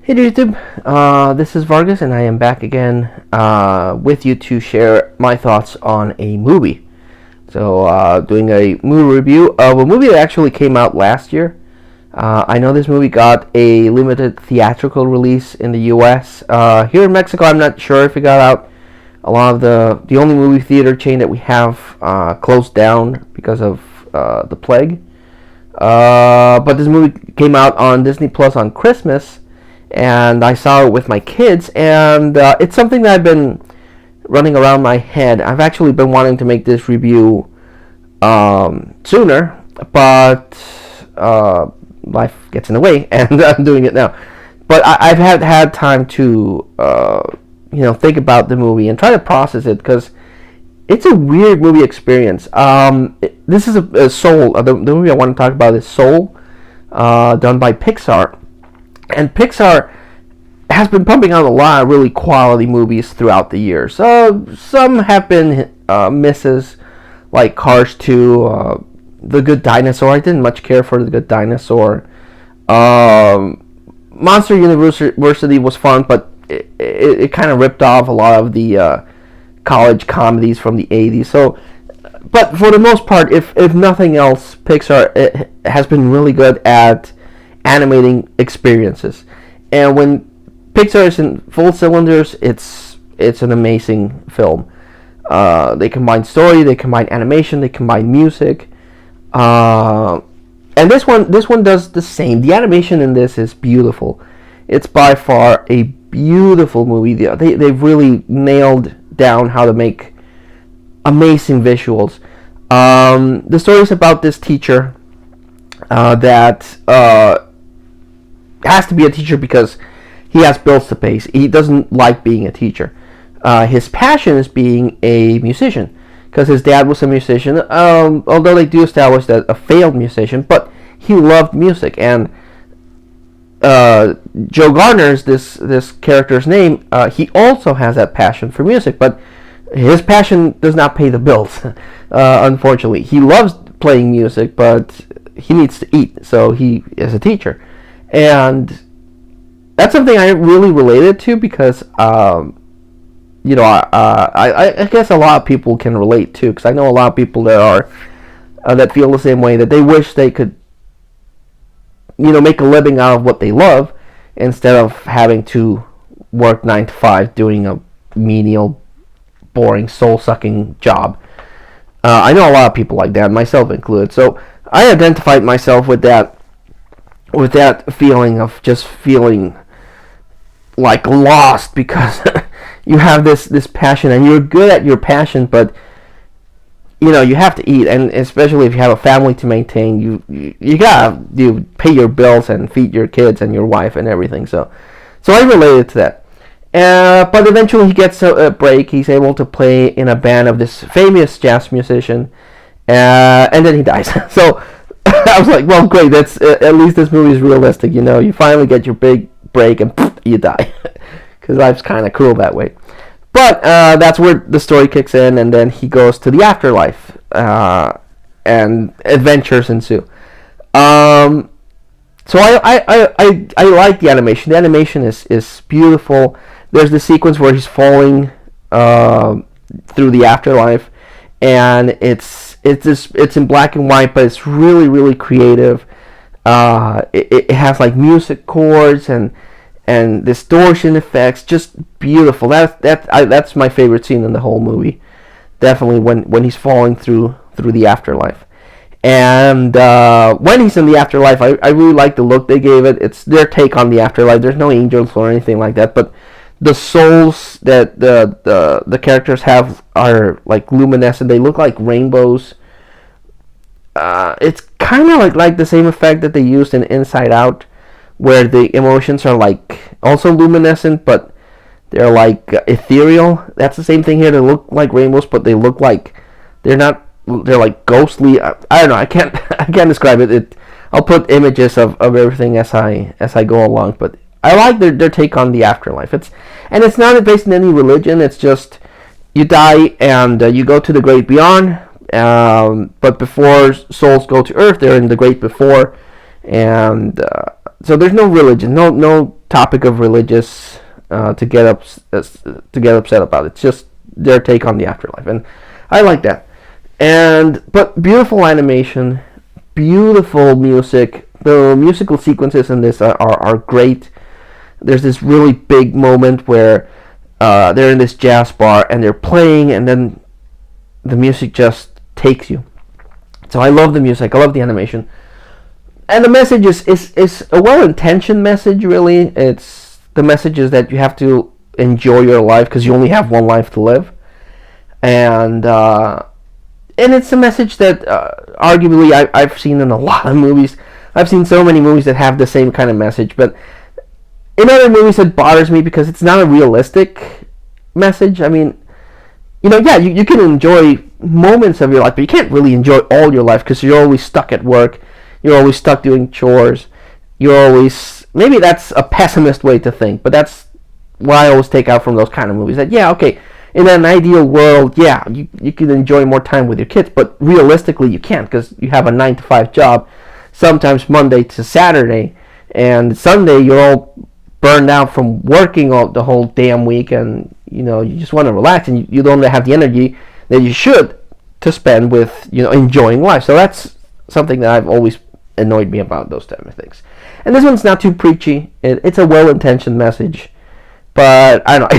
Hey YouTube, this is Vargas and I am back again with you to share my thoughts on a movie. So, doing a movie review of a movie that actually came out last year. I know this movie got a limited theatrical release in the US. Here in Mexico, I'm not sure if it got out. A lot of the only movie theater chain that we have closed down because of the plague. But this movie came out on Disney Plus on Christmas, and I saw it with my kids, and it's something that I've been running around my head. I've actually been wanting to make this review sooner, but life gets in the way, and I'm doing it now. But I've had time to think about the movie and try to process it, because it's a weird movie experience. This is a Soul. The movie I want to talk about is Soul, done by Pixar. And Pixar has been pumping out a lot of really quality movies throughout the years. Some have been misses, like Cars 2, The Good Dinosaur. I didn't much care for The Good Dinosaur. Monster University was fun, but it kind of ripped off a lot of the college comedies from the 80s. But for the most part, if nothing else, Pixar has been really good at animating experiences. And when Pixar is in full cylinders, it's an amazing film. They combine story, they combine animation, they combine music. And this one does the same. The animation in this is beautiful. It's by far a beautiful movie. They've really nailed down how to make amazing visuals. The story is about this teacher that has to be a teacher because he has bills to pay. He doesn't like being a teacher. His passion is being a musician, because his dad was a musician, although they do establish that a failed musician, but he loved music. And Joe Garner's this character's name, he also has that passion for music, but his passion does not pay the bills. Unfortunately, he loves playing music, but he needs to eat, so he is a teacher. And that's something I really related to, because I guess a lot of people can relate to, because I know a lot of people that feel the same way, that they wish they could make a living out of what they love, instead of having to work 9 to 5 doing a menial, boring, soul-sucking job. I know a lot of people like that, myself included. So I identified myself with that feeling of just feeling like lost, because you have this passion and you're good at your passion, but you have to eat, and especially if you have a family to maintain, you gotta pay your bills and feed your kids and your wife and everything. So I related to that. But eventually he gets a break. He's able to play in a band of this famous jazz musician, and then he dies. So I was like, well, great. That's at least this movie is realistic. You finally get your big break and you die, because life's kind of cruel that way. But that's where the story kicks in, and then he goes to the afterlife, and adventures ensue. So I like the animation. The animation is beautiful. There's the sequence where he's falling through the afterlife, and it's in black and white, but it's really, really creative. It has like music chords and distortion effects, just beautiful. That's my favorite scene in the whole movie. Definitely when he's falling through the afterlife. And when he's in the afterlife, I really like the look they gave it. It's their take on the afterlife. There's no angels or anything like that, but the souls that the characters have are like luminescent. They look like rainbows. It's kind of like the same effect that they used in Inside Out, where the emotions are like also luminescent, but they're like ethereal. That's the same thing here. They look like rainbows, but they look like they're not. They're like ghostly. I don't know. I can't describe it. I'll put images of everything as I go along. But I like their take on the afterlife. It's not based in any religion. It's just you die and you go to the great beyond. But before souls go to earth, they're in the great before, and so there's no religion, no topic of religious to get upset about. It's just their take on the afterlife, and I like that. But beautiful animation, beautiful music. The musical sequences in this are great. There's this really big moment where they're in this jazz bar and they're playing, and then the music just takes you. So I love the music. I love the animation. And the message is a well-intentioned message, really. The message is that you have to enjoy your life because you only have one life to live. And it's a message that arguably I've seen in a lot of movies. I've seen so many movies that have the same kind of message. But in other movies, it bothers me because it's not a realistic message. I mean, you can enjoy moments of your life, but you can't really enjoy all your life because you're always stuck at work. You're always stuck doing chores. Maybe that's a pessimist way to think, but that's what I always take out from those kind of movies. That, okay, in an ideal world, you can enjoy more time with your kids, but realistically you can't because you have a 9-to-5 job, sometimes Monday to Saturday, and Sunday you're all burned out from working all the whole damn week, and you just want to relax, and you don't have the energy that you should to spend with enjoying life. So that's something that I've always annoyed me about those type of things. And this one's not too preachy. It's a well-intentioned message, but I don't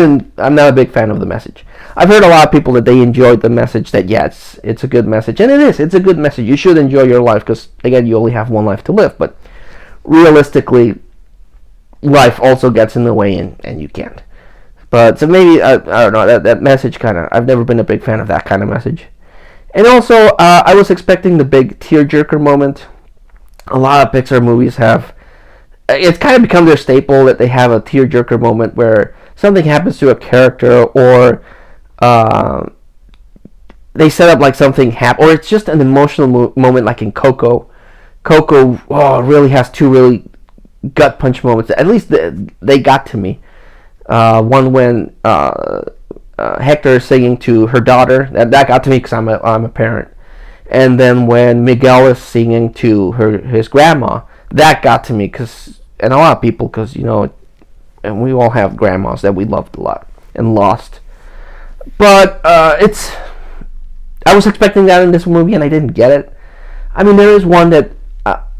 know. I'm not a big fan of the message. I've heard a lot of people that they enjoyed the message. That it's a good message, and it is. It's a good message. You should enjoy your life because again, you only have one life to live. But realistically, life also gets in the way, and you can't. But so maybe I don't know, that message kind of, I've never been a big fan of that kind of message. And also I was expecting the big tearjerker moment. A lot of Pixar movies have, it's kind of become their staple that they have a tearjerker moment where something happens to a character, or they set up like something or it's just an emotional moment, like in Coco. Coco really has two really gut punch moments. At least they got to me. One when Hector is singing to her daughter, that got to me because I'm a parent. And then when Miguel is singing to his grandma, that got to me and a lot of people, because and we all have grandmas that we loved a lot and lost. But I was expecting that in this movie, and I didn't get it. I mean, there is one that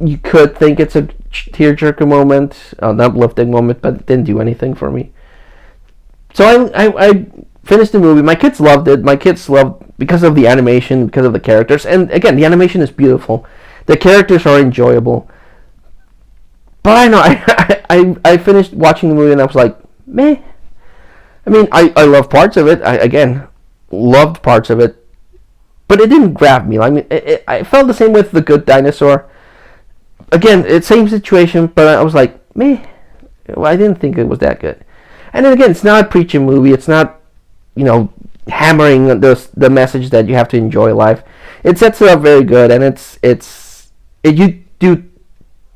you could think it's a tearjerker moment, an uplifting moment, but it didn't do anything for me. So I finished the movie. My kids loved it. My kids loved because of the animation, because of the characters. And again, the animation is beautiful. The characters are enjoyable. But I know, I finished watching the movie and I was like, meh. I mean, I love parts of it. I loved parts of it. But it didn't grab me. I mean, I felt the same with The Good Dinosaur. Again, it's same situation, but I was like, meh. Well, I didn't think it was that good. And then again, it's not a preaching movie. It's not, hammering the message that you have to enjoy life. It sets it up very good, and you do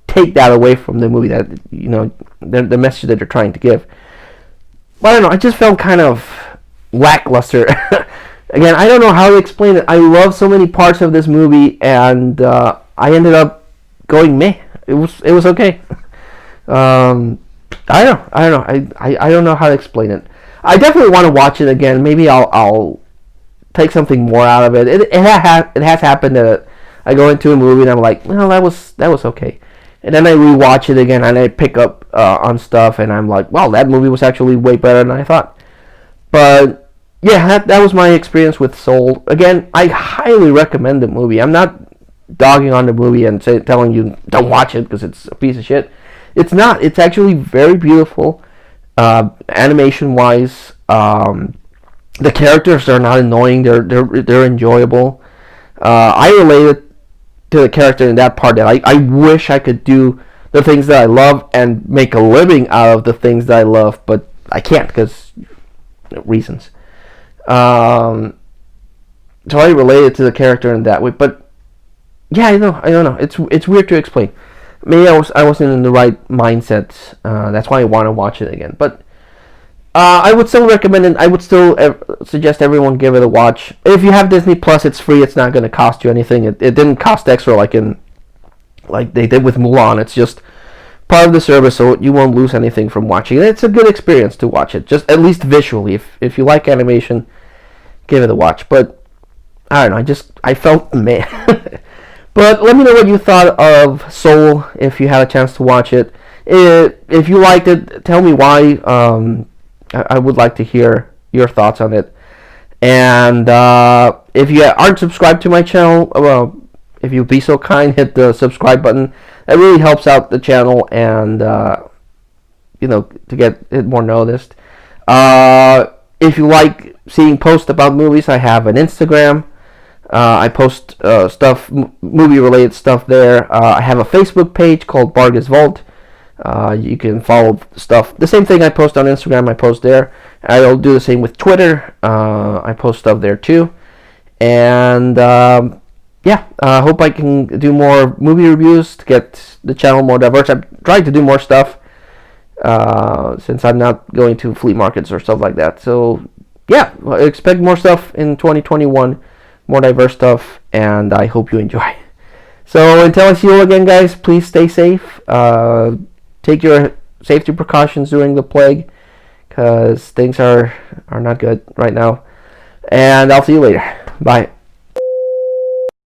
take that away from the movie, that the message that they're trying to give. But I don't know. I just felt kind of lackluster. Again, I don't know how to explain it. I love so many parts of this movie, and I ended up going meh. It was okay. I don't know. I don't know how to explain it. I definitely want to watch it again. Maybe I'll take something more out of it. It has happened that I go into a movie and I'm like, well, that was okay, and then I rewatch it again and I pick up on stuff and I'm like, wow, that movie was actually way better than I thought. But yeah, that was my experience with Soul. Again, I highly recommend the movie. I'm not dogging on the movie and telling you don't watch it because it's a piece of shit. It's not. It's actually very beautiful, animation wise. The characters are not annoying. They're enjoyable. I related to the character in that part that I wish I could do the things that I love and make a living out of the things that I love, but I can't because reasons. So I related to the character in that way, but yeah, I don't know. It's weird to explain. Maybe I wasn't in the right mindset. That's why I want to watch it again. But I would still recommend it. I would still suggest everyone give it a watch. If you have Disney Plus, it's free. It's not going to cost you anything. It didn't cost extra like they did with Mulan. It's just part of the service, so you won't lose anything from watching it. It's a good experience to watch it, just at least visually. If you like animation, give it a watch. But I don't know, I felt meh. But let me know what you thought of Soul if you had a chance to watch it. If you liked it, tell me why. I would like to hear your thoughts on it. And if you aren't subscribed to my channel, if you'd be so kind, hit the subscribe button. That really helps out the channel, and to get it more noticed. If you like seeing posts about movies, I have an Instagram. I post movie-related stuff there. I have a Facebook page called Vargas Vault. You can follow stuff. The same thing I post on Instagram, I post there. I'll do the same with Twitter. I post stuff there too. And I hope I can do more movie reviews to get the channel more diverse. I'm trying to do more stuff since I'm not going to flea markets or stuff like that. So yeah, expect more stuff in 2021, more diverse stuff, and I hope you enjoy. So until I see you again, guys, please stay safe. Take your safety precautions during the plague, because things are not good right now. And I'll see you later. Bye.